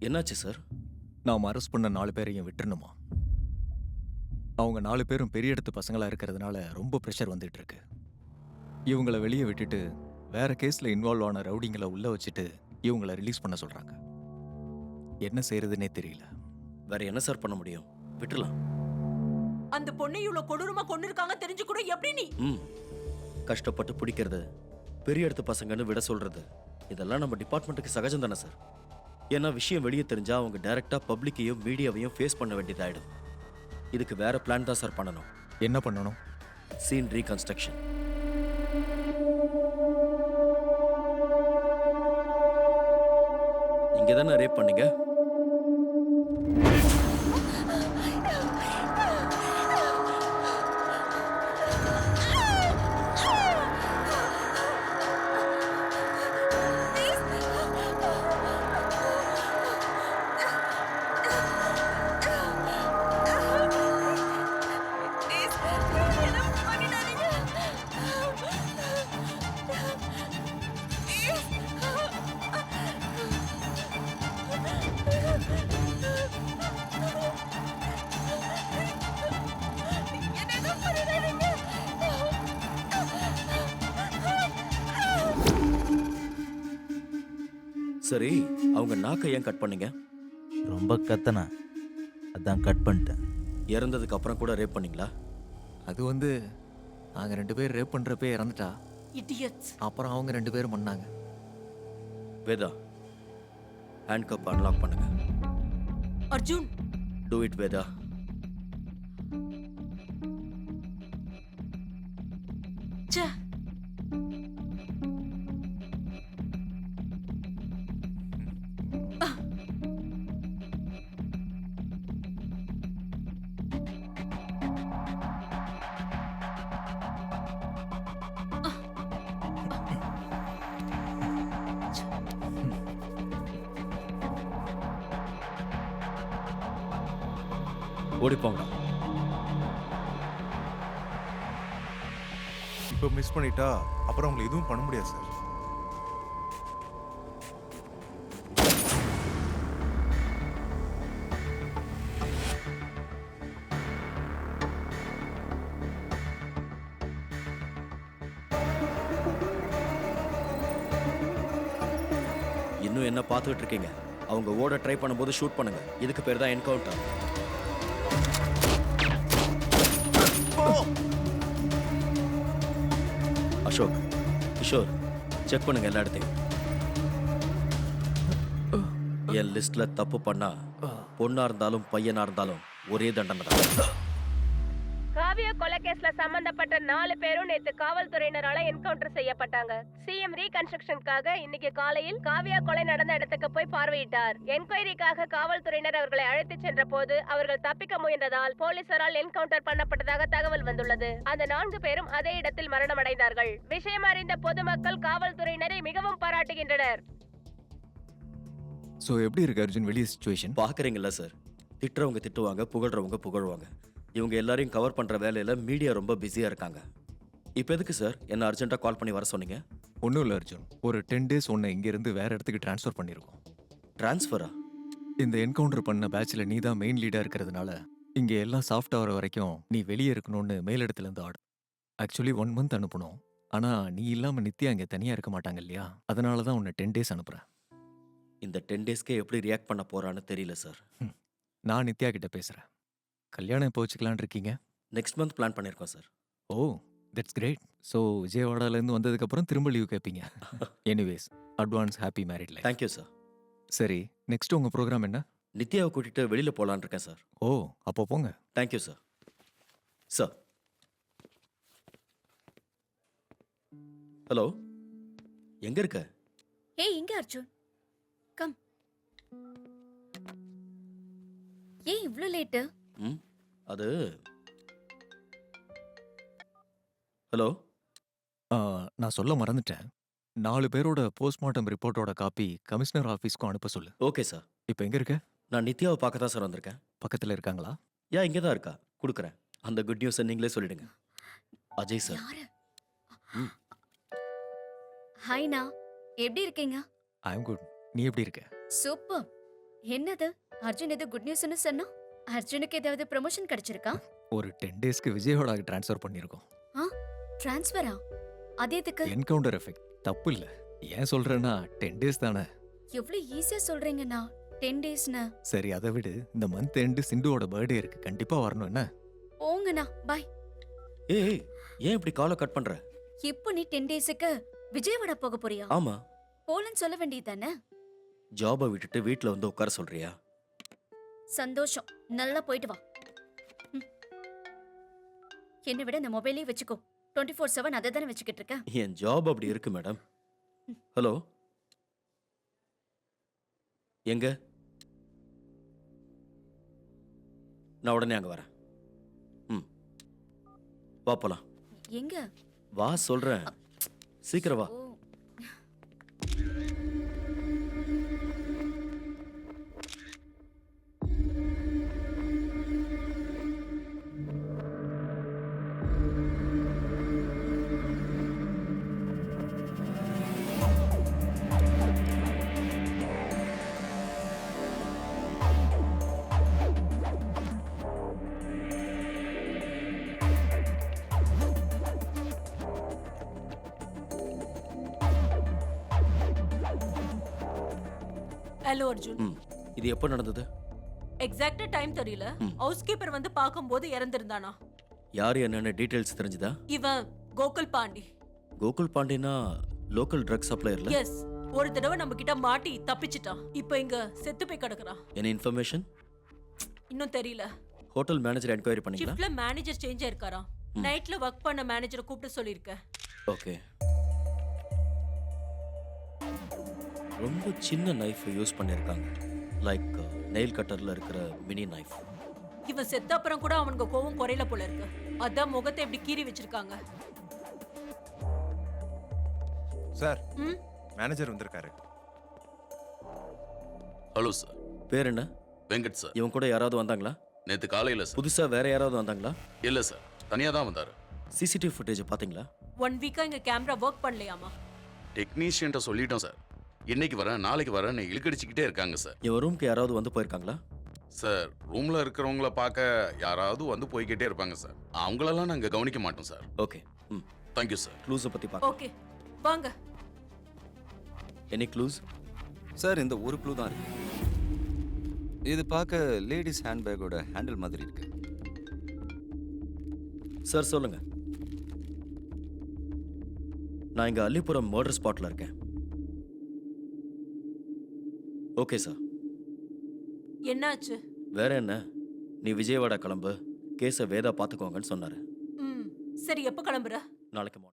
என்னாச்சு சார்? நாம் அரெஸ்ட் பண்ண 4 பேரையும் விட்டுறணுமா? அவங்க 4 பேரும் பெரிய இடத்து பசங்களா இருக்கிறதுனால ரொம்ப ப்ரெஷர் வந்துட்டு இருக்கு. இவங்கள வெளியே விட்டுட்டு வேற கேஸ்ல இன்வால்வ் ஆன ரவுடிங்களை உள்ள வச்சுட்டு இவங்கள ரிலீஸ் பண்ண சொல்றாங்க. என்ன செய்யறதுன்னே தெரியல. வேற என்ன சார் பண்ண முடியும்? விட்டுறலாம். அந்த பொண்ணை இவ்வளவு கொடூரமா கொண்டு இருக்காங்க தெரிஞ்சு கூட எப்படி நீ? கஷ்டப்பட்டு பிடிக்கிறது, பெரிய இடத்து பசங்கன்னு விட சொல்றது, இதெல்லாம் நம்ம டிபார்ட்மெண்ட்டுக்கு சகஜம் தானே சார்? ஏன்னா விஷயம் வெளியே தெரிஞ்சா அவங்க டைரக்டா பப்ளிக்கையும் மீடியாவையும் ஃபேஸ் பண்ண வேண்டியதாயிடும். இதுக்கு வேற பிளான் தான் சார் பண்ணணும். என்ன பண்ணணும்? Scene reconstruction. இங்க தானே ரேப் பண்ணீங்க? சரி, அவங்க நாக்கை ஏன் கட் பண்ணீங்க? ரொம்ப கத்தனா, அதான் கட் பண்ணிட்டேன். இறந்ததுக்கு அப்புறம் கூட ரேப் பண்ணீங்களா? அது வந்து நாங்க 2 பேர் ரேப் பண்றப்பே இறந்துட்டா. இடியட்ஸ். அப்புறம் அவங்க 2 பேரும் பண்ணாங்க. வேதா, ஹேண்ட் கப் அன்லாக் பண்ணுங்க. Arjun, do it Veda. ச்சே. ஓடிப்போங்கடா. இப்போ மிஸ் பண்ணிட்டா அப்புறம் உங்களுக்கு எதுவும் பண்ண முடியாது சார். இன்னும் என்ன பார்த்துட்டு இருக்கீங்க? அவங்க ஓட ட்ரை பண்ணும்போது ஷூட் பண்ணுங்க. இதுக்கு பேர் தான் என்கவுண்டர். அசோக், கிஷோர், செக் பண்ணுங்க எல்லா இடத்தையும். என் லிஸ்ட்ல தப்பு பண்ணா பொண்ணா இருந்தாலும் பையனா இருந்தாலும் ஒரே தண்டனை தான். காவியா கொலை கேஸ்ல சம்பந்தப்பட்ட 4 பேரும் நேத்து காவல்துறையினரால என்கவுண்டர் செய்யப்பட்டாங்க. சிஎம் ரீகன்ஸ்ட்ரக்ஷனுக்காக இன்னைக்கு காலையில் காவியா கொலை நடந்த இடத்துக்கு போய் பார்வையிட்டார். என்கொயரிக்காக காவல்துறையினர் அவர்களை அழைத்துச் சென்ற போது அவர்கள் தப்பிக்க முயன்றதால் போலீசாரால் என்கவுண்டர் பண்ணப்பட்டதாக தகவல் வந்துள்ளது. அந்த 4 பேரும் அதே இடத்தில் மரணமடைந்தார்கள். விஷயம் அறிந்த பொதுமக்கள் காவல்துறையினரை மிகவும் பாராட்டுகின்றனர். சோ எப்படி இருக்கு அர்ஜுன் வெளிய சிச்சுவேஷன்? பாக்குறீங்களா சார்? திட்டுறவங்க திட்டுவாங்க, புகழ்றவங்க புகழ்வாங்க. இவங்க எல்லாரையும் கவர் பண்ற வேலையில மீடியா ரொம்ப பிஸியா இருக்காங்க. இப்போ எதுக்கு சார் என்ன அர்ஜென்ட்டா கால் பண்ணி வர சொன்னீங்க? ஒன்றும் இல்லை அர்ஜுன், ஒரு 10 டேஸ் ஒன்று இங்கேருந்து வேற இடத்துக்கு ட்ரான்ஸ்ஃபர் பண்ணியிருக்கோம். டிரான்ஸ்ஃபரா? இந்த என்கவுண்டர் பண்ண பேட்ச்ல நீ தான் மெயின் லீடா இருக்கிறதுனால இங்க எல்லாம் சாஃப்ட் ஆகிற வரைக்கும் நீ வெளியே இருக்கணும்னு மேலிடத்துல இருந்து ஆர்டர். ஆக்சுவலி 1 மந்த் அனுப்பணும். ஆனா நீ இல்லாம நித்யா இங்க தனியா இருக்க மாட்டாங்க இல்லையா, அதனால தான் உன்னை 10 டேஸ் அனுப்புறேன். இந்த 10 டேஸ்க்கே எப்படி ரியாக்ட் பண்ண போறான்னு தெரியல சார். நான் நித்யா கிட்ட பேசுறேன். கல்யாணம் எப்போ வச்சுக்கலான் இருக்கீங்க? நெக்ஸ்ட் மந்த் பிளான் பண்ணியிருக்கோம் sir. Oh, that's great. So விஜயவாடாலேருந்து வந்ததுக்கப்புறம் திரும்ப லீவ் கேட்பீங்க. Anyways, advance happy married life. Thank you sir. சரி, நெக்ஸ்ட் உங்க ப்ரோக்ராம் என்ன? நித்யாவை கூட்டிட்டு வெளியில போலான்னு இருக்கேன் சார். ஓ, அப்போ போங்க. Thank you sir. சார், ஹலோ, எங்க இருக்க? ஏய் இங்க அர்ஜுன், கம். ஏன் இவ்ளோ லேட்டு? அது ஹலோ, நான் சொல்ல மறந்துட்டேன். 4 பேரோட போஸ்ட்மார்ட்டம் ரிப்போர்ட்டோட காப்பி கமிஷனர் ஆஃபீஸ்க்கும் அனுப்ப சொல்லு. Okay sir. இப்போ எங்க இருக்க? நான் நித்யாவை பார்க்க தான் சார் வந்திருக்கேன். பக்கத்துல இருக்காங்களா? ஏன் இங்கே தான் இருக்கா? கொடுக்குறேன். அந்த குட் நியூஸை நீங்களே சொல்லிடுங்க. அஜய் சார். யாரு? ஹாய்ண்ணா, எப்படி இருக்கீங்க? ஐ அம் குட். நீ எப்படி இருக்க? சூப்பர். என்னது அர்ஜுன் ஏதோ குட் நியூஸ்னு சொன்னா? அர்ஜுனுக்கு ஏதாவது ப்ரமோஷன் கிடைச்சிருக்கா? ஒரு 10 டேஸ்க்கு விஜயவாடாக்கு ட்ரான்ஸ்ஃபர் பண்ணியிருக்கோம். ட்ரான்ஸ்ஃபரா? அது எதுக்கு? என்கவுண்டர் எஃபெக்ட் தப்பு இல்ல. ஏன் சொல்றேன்னா 10 டேஸ் தானே. எவ்வளவு ஈஸியா சொல்றீங்கண்ணா. 10 டேஸ்னு. சரி அதை விடு, இந்த மந்த் எண்டு சிந்துவோட பர்த்டே இருக்கு, கண்டிப்பா வரணும். என்ன போங்கண்ணா, பாய். ஏய் ஏன் இப்படி காலை கட் பண்ற? இப்போ நீ 10 டேஸுக்கு விஜயவாடா போக போறியா? ஆமா, போலன்னு சொல்ல வேண்டியதானே? ஜாபை விட்டுட்டு வீட்ல வந்து உட்கார சொல்றியா? சந்தோஷம், நல்லா போயிட்டு வா. ம். என்னை விட இந்த மொபைலே வச்சுக்கோ. 24/7 அதை தானே வச்சுக்கிட்டு இருக்க. என் ஜாப் அப்படி இருக்கு மேடம். ஹலோ, எங்க? நான் உடனே அங்க வரேன். ம், வா போலாம். எங்க? வா சொல்றேன், சீக்கிரம் வா. ஓ. ஹலோ அர்ஜுன். ம், இது எப்போ நடந்தது? எக்ஸாக்ட்டா டைம் தெரியல. ம். ஹவுஸ் கீப்பர் வந்து பார்க்கும்போது இறந்திருந்தானா? யார் என்னென்ன டீடைல்ஸ் தெரிஞ்சுதா? இவன் கோகுல் பாண்டி. கோகுல் பாண்டினா லோக்கல் ட்ரக் சப்ளையர்ல. எஸ், ஒரு தடவை நம்ம கிட்ட மாட்டி தப்பிச்சிட்டான். இப்போ இங்க செத்து போய் கிடக்குறான். என்ன இன்ஃபர்மேஷன்? இன்னும் தெரியல. ஹோட்டல் மேனேஜர் என்கொயரி பண்ணீங்களா? ஷிஃப்ட்ல மேனேஜர் சேஞ்ச் ஆயிருக்காராம். நைட்ல ஒர்க் பண்ண மேனேஜரை கூப்பிட்டு சொல்லியிருக்கேன். ஓகே. ரொம்ப சின்ன நைஃப் யூஸ் பண்ணிருக்காங்க, லைக் நெயில் கட்டர்ல இருக்கிற மினி நைஃப். இவன் செத்த அப்புறம் கூட அவனுக்கு கோவம் குறையல போல இருக்கு. அதான் முகத்தை இப்படி கீறி வச்சிருக்காங்க. சார், ம்? மேனேஜர் வந்திருக்காரு. ஹலோ சார், பேர் என்ன? வெங்கட் சார். இவன் கூட யாராவது வந்தாங்களா? நேற்று காலையில் சார். புதுசா வேற யாராவது வந்தாங்களா? இல்லை சார், தனியாக தான் வந்தார். சிசிடிவி ஃபுட்டேஜ் பாத்தீங்களா? 1 வீக்கா இங்க கேமரா ஒர்க் பண்ணலையாமா? டெக்னீஷியன்ட்ட சொல்லிட்டோம் சார். இன்னைக்கு வரேன் நாளைக்கு வரேன்னு இழுக்கடிச்சிக்கிட்டே இருக்காங்க சார். இவன் ரூம்க்கு யாராவது வந்து போயிருக்காங்களா? சார், ரூமில் இருக்கிறவங்கள பார்க்க யாராவது வந்து போய்கிட்டே இருப்பாங்க சார். அவங்களெல்லாம் நாங்கள் கவனிக்க மாட்டோம் சார். ஓகே. ம், தேங்க்யூ சார். க்ளூஸை பத்தி பார்க்கலாம். ஓகே, வாங்க. Any clues? சார், இந்த ஒரு க்ளூ தான் இருக்கு. இது பார்க்க லேடிஸ் ஹேண்ட்பேக்கோட ஹேண்டில் மாதிரி இருக்கு. சார் சொல்லுங்க. நான் இங்க அள்ளிப்புறம் மர்டர் ஸ்பாட்ல இருக்கேன். Okay sir. என்னாச்சு? வேற என்ன, நீ விஜயவாடா கிளம்பு, கேஸை வேதா பார்த்துக்கோங்கன்னு சொன்னாரு. ம், சரி, எப்போ கிளம்புற? நாளைக்கு morning.